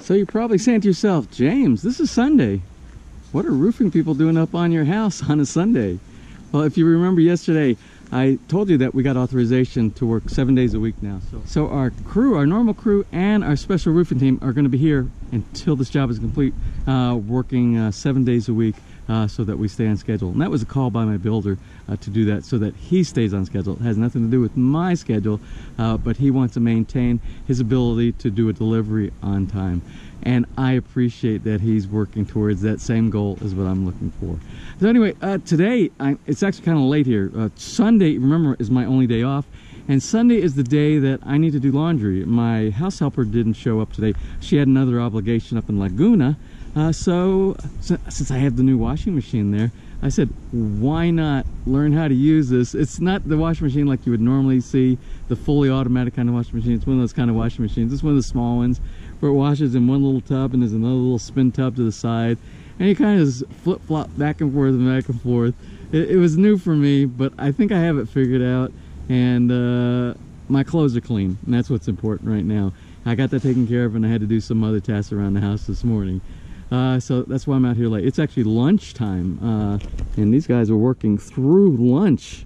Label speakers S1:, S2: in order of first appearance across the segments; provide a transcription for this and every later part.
S1: So you're probably saying to yourself, James, this is Sunday. What are roofing people doing up on your house on a Sunday? Well, if you remember yesterday, I told you that we got authorization to work 7 days a week now. So our crew, our normal crew, and our special roofing team are going to be here until this job is complete, working 7 days a week so that we stay on schedule. And that was a call by my builder to do that so that he stays on schedule. It has nothing to do with my schedule, but he wants to maintain his ability to do a delivery on time. And I appreciate that he's working towards that same goal as what I'm looking for. So anyway, today, it's actually kind of late here. Sunday, remember, is my only day off. And Sunday is the day that I need to do laundry. My house helper didn't show up today. She had another obligation up in Laguna. So since I have the new washing machine there, I said, why not learn how to use this? It's not the washing machine like you would normally see, the fully automatic kind of washing machine. It's one of those kind of washing machines. It's one of the small ones where it washes in one little tub and there's another little spin tub to the side. And you kind of just flip-flop back and forth and back and forth. It was new for me, but I think I have it figured out. And my clothes are clean, and that's what's important right now. I got that taken care of, and I had to do some other tasks around the house this morning. So that's why I'm out here late. It's actually lunchtime, and these guys are working through lunch.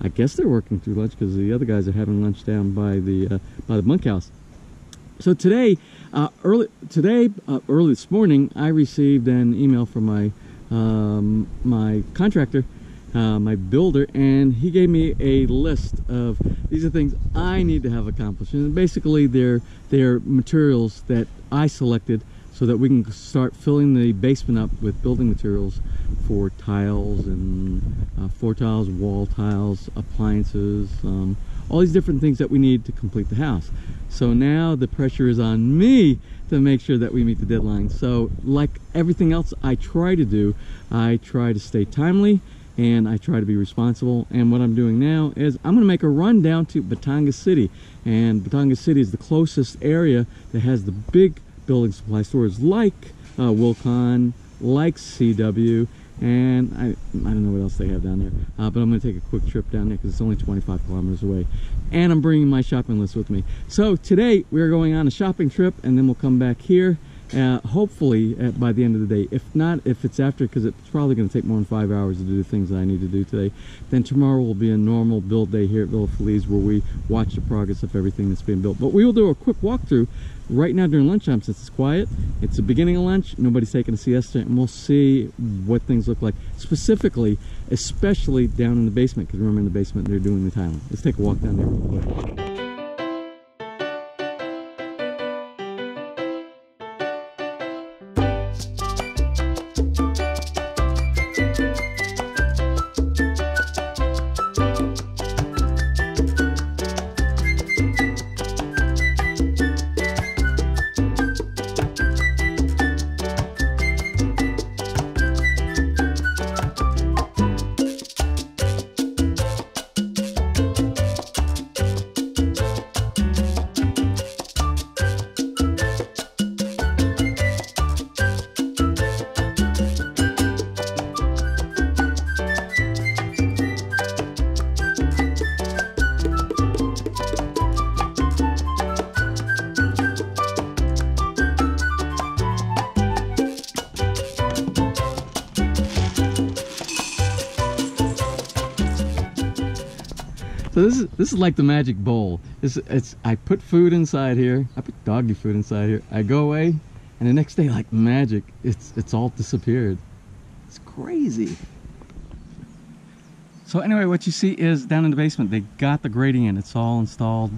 S1: I guess they're working through lunch because the other guys are having lunch down by the bunkhouse. So today, early this morning, I received an email from my my contractor, my builder, and he gave me a list of these are things I need to have accomplished. And basically, they're materials that I selected so that we can start filling the basement up with building materials for tiles and floor tiles, wall tiles, appliances, all these different things that we need to complete the house. So now the pressure is on me to make sure that we meet the deadline. So like everything else I try to do, I try to stay timely and I try to be responsible. And what I'm doing now is I'm going to make a run down to Batangas City. And Batangas City is the closest area that has the big building supply stores like Wilcon, like CW, and I don't know what else they have down there, but I'm going to take a quick trip down there because it's only 25 kilometers away, and I'm bringing my shopping list with me. So today we're going on a shopping trip, and then we'll come back here hopefully by the end of the day. If not, if it's after, because it's probably going to take more than 5 hours to do the things that I need to do today, then tomorrow will be a normal build day here at FELIZ where we watch the progress of everything that's being built. But we will do a quick walkthrough right now during lunchtime since it's quiet. It's the beginning of lunch, nobody's taking a siesta, and we'll see what things look like specifically, especially down in the basement, because remember in the basement they're doing the tiling. Let's take a walk down there real quick. So this is like the magic bowl. I put food inside here. I put doggy food inside here. I go away, and the next day, like magic, it's all disappeared. It's crazy. So anyway, what you see is down in the basement, they got the grating in. It's all installed.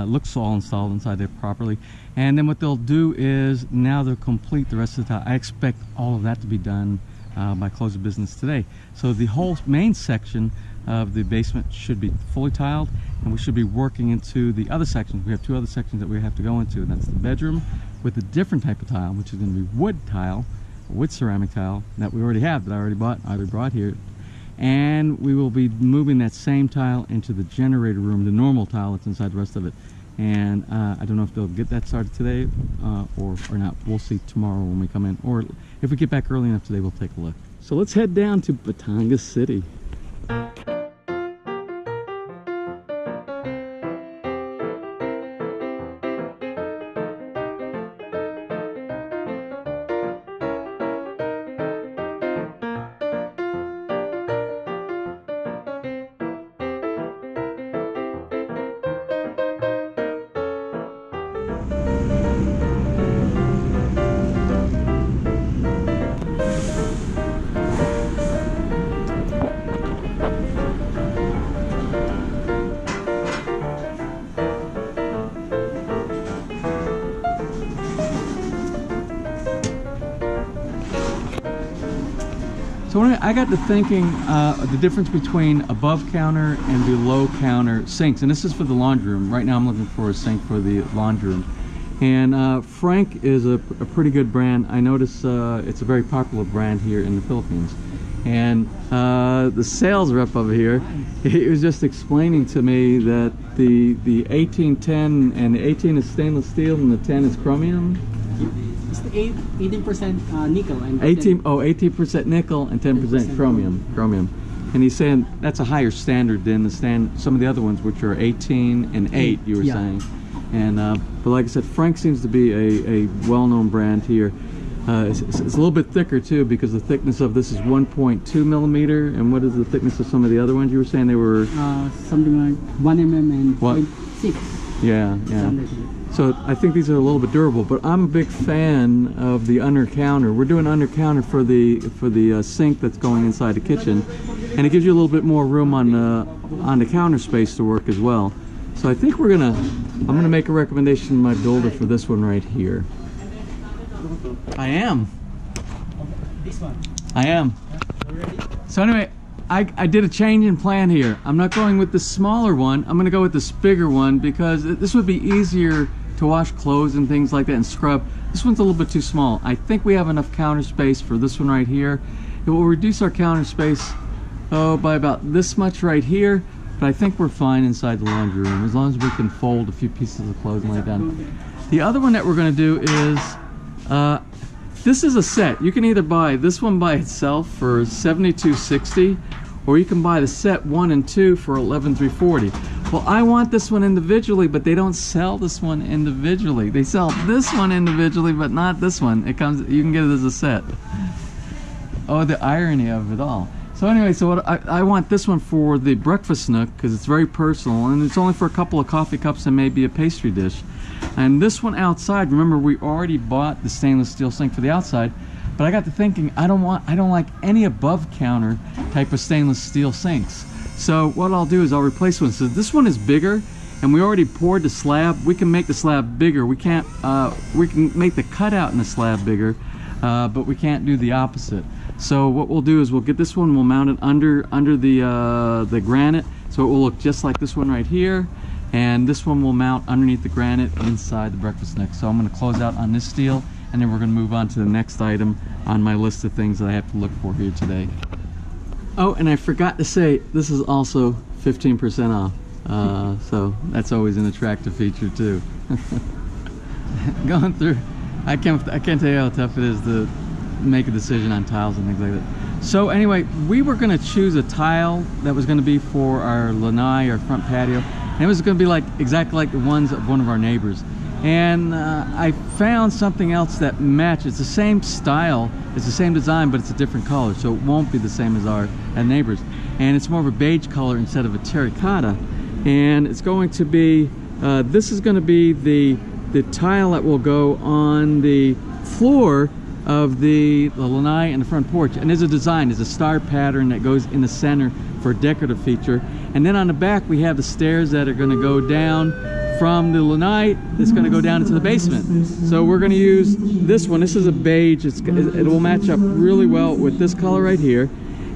S1: Looks all installed inside there properly. And then what they'll do is now they'll complete the rest of the tile. I expect all of that to be done by close of business today. So the whole main section of the basement should be fully tiled, and we should be working into the other sections. We have two other sections that we have to go into, and that's the bedroom with a different type of tile, which is going to be wood tile, wood ceramic tile that we already have, that I already brought here. And we will be moving that same tile into the generator room, the normal tile that's inside the rest of it. And I don't know if they'll get that started today or not. We'll see tomorrow when we come in, or if we get back early enough today, we'll take a look. So let's head down to Batangas City. So anyway, I got to thinking the difference between above counter and below counter sinks, and this is for the laundry room. Right now I'm looking for a sink for the laundry room. And Frank is a pretty good brand. I notice it's a very popular brand here in the Philippines. And the sales rep over here, he was just explaining to me that the 1810 and the 18 is stainless steel and the 10 is chromium.
S2: It's the 18% nickel and
S1: 18% nickel and 10% chromium. And he's saying that's a higher standard than the some of the other ones, which are 18 and 8. You were saying. And but like I said, Frank seems to be a well-known brand here. It's a little bit thicker too, because the thickness of this is 1.2 millimeter. And what is the thickness of some of the other ones? You were saying they were
S2: something like 1 mm and 0.6.
S1: Yeah. So I think these are a little bit durable, but I'm a big fan of the under counter. We're doing under counter for the sink that's going inside the kitchen, and it gives you a little bit more room on the counter space to work as well. So I think I'm gonna make a recommendation to my builder for this one right here. I am. So anyway, I did a change in plan here. I'm not going with the smaller one. I'm gonna go with this bigger one because this would be easier to wash clothes and things like that and scrub. This one's a little bit too small. I think we have enough counter space for this one right here. It will reduce our counter space by about this much right here, but I think we're fine inside the laundry room as long as we can fold a few pieces of clothes and lay it down. The other one that we're gonna do is this is a set. You can either buy this one by itself for $72.60, or you can buy the set 1 and 2 for $11,340. Well, I want this one individually, but they don't sell this one individually. They sell this one individually, but not this one. You can get it as a set. Oh, the irony of it all. So anyway, so what I want this one for the breakfast nook because it's very personal, and it's only for a couple of coffee cups and maybe a pastry dish. And this one outside, remember we already bought the stainless steel sink for the outside, but I got to thinking I don't like any above counter type of stainless steel sinks. So what I'll do is I'll replace one. So this one is bigger, and we already poured the slab. We can make the slab bigger. We can't. We can make the cutout in the slab bigger, but we can't do the opposite. So what we'll do is we'll get this one. We'll mount it under the granite, so it will look just like this one right here. And this one will mount underneath the granite inside the breakfast nook. So I'm going to close out on this steel, and then we're going to move on to the next item on my list of things that I have to look for here today. Oh, and I forgot to say, this is also 15% off. So that's always an attractive feature too. Going through, I can't tell you how tough it is to make a decision on tiles and things like that. So anyway, we were going to choose a tile that was going to be for our lanai, our front patio. And it was going to be like exactly like the ones of one of our neighbors. And I found something else that matches. It's the same style, it's the same design, but it's a different color, so it won't be the same as our neighbors. And it's more of a beige color instead of a terracotta. And it's going to be this is going to be the tile that will go on the floor of the lanai and the front porch. And there's a design, there's a star pattern that goes in the center for a decorative feature. And then on the back we have the stairs that are going to go down from the lanai. It's going to go down into the basement. So we're going to use this one. This is a beige. It will match up really well with this color right here.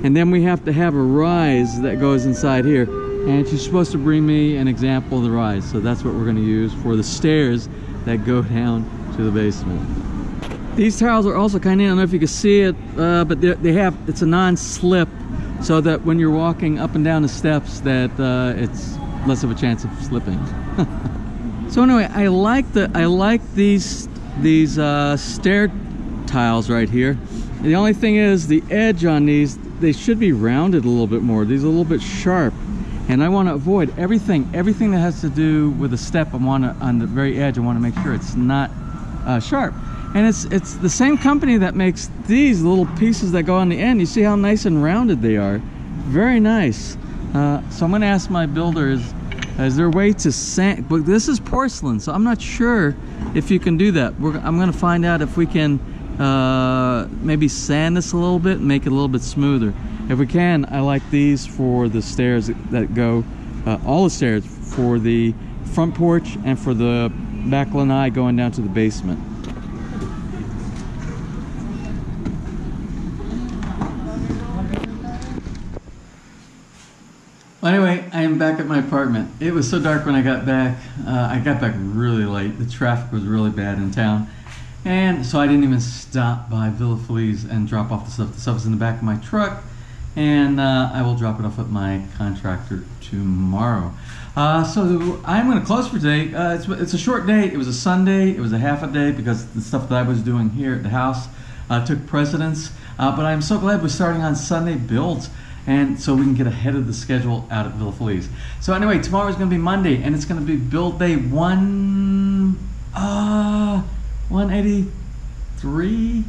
S1: And then we have to have a rise that goes inside here. And she's supposed to bring me an example of the rise. So that's what we're going to use for the stairs that go down to the basement. These tiles are also kind of, I don't know if you can see it, but it's a non-slip, so that when you're walking up and down the steps that it's less of a chance of slipping. So anyway, I like these stair tiles right here. The only thing is the edge on these, they should be rounded a little bit more. These are a little bit sharp, and I want to avoid everything that has to do with a step. On the very edge, I want to make sure it's not sharp. And it's the same company that makes these little pieces that go on the end. You see how nice and rounded they are. Very nice. So I'm going to ask my builder, is there a way to sand? But this is porcelain, so I'm not sure if you can do that. I'm going to find out if we can maybe sand this a little bit and make it a little bit smoother. If we can, I like these for the stairs that go, all the stairs for the front porch and for the back lanai going down to the basement. Well, anyway, I am back at my apartment. It was so dark when I got back. I got back really late. The traffic was really bad in town. And so I didn't even stop by Villa FELIZ and drop off the stuff. The stuff is in the back of my truck. And I will drop it off at my contractor tomorrow. So I'm going to close for today. It's a short day. It was a Sunday. It was a half a day because the stuff that I was doing here at the house took precedence. But I'm so glad we're starting on Sunday builds. And so we can get ahead of the schedule out at Villa FELIZ. So anyway, tomorrow is going to be Monday, and it's going to be build day 183.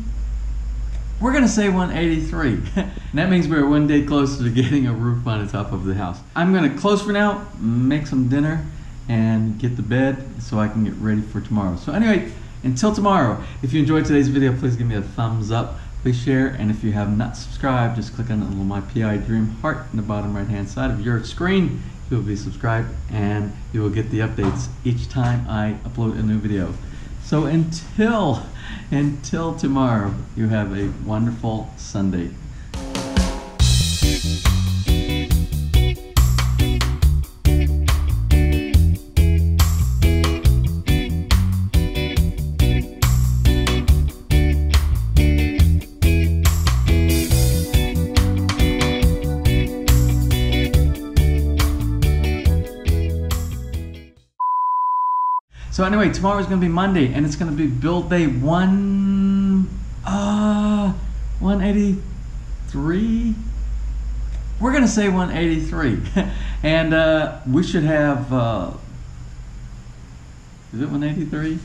S1: We're going to say 183. And that means we're one day closer to getting a roof on the top of the house. I'm going to close for now, make some dinner, and get to bed so I can get ready for tomorrow. So anyway, until tomorrow, if you enjoyed today's video, please give me a thumbs up. Please share, and if you have not subscribed, just click on the little My PI Dream heart in the bottom right hand side of your screen. You will be subscribed, and you will get the updates each time I upload a new video. So until tomorrow, you have a wonderful Sunday. So anyway, tomorrow is going to be Monday, and it's going to be build day 183. We're going to say 183, and we should have. Is it 183?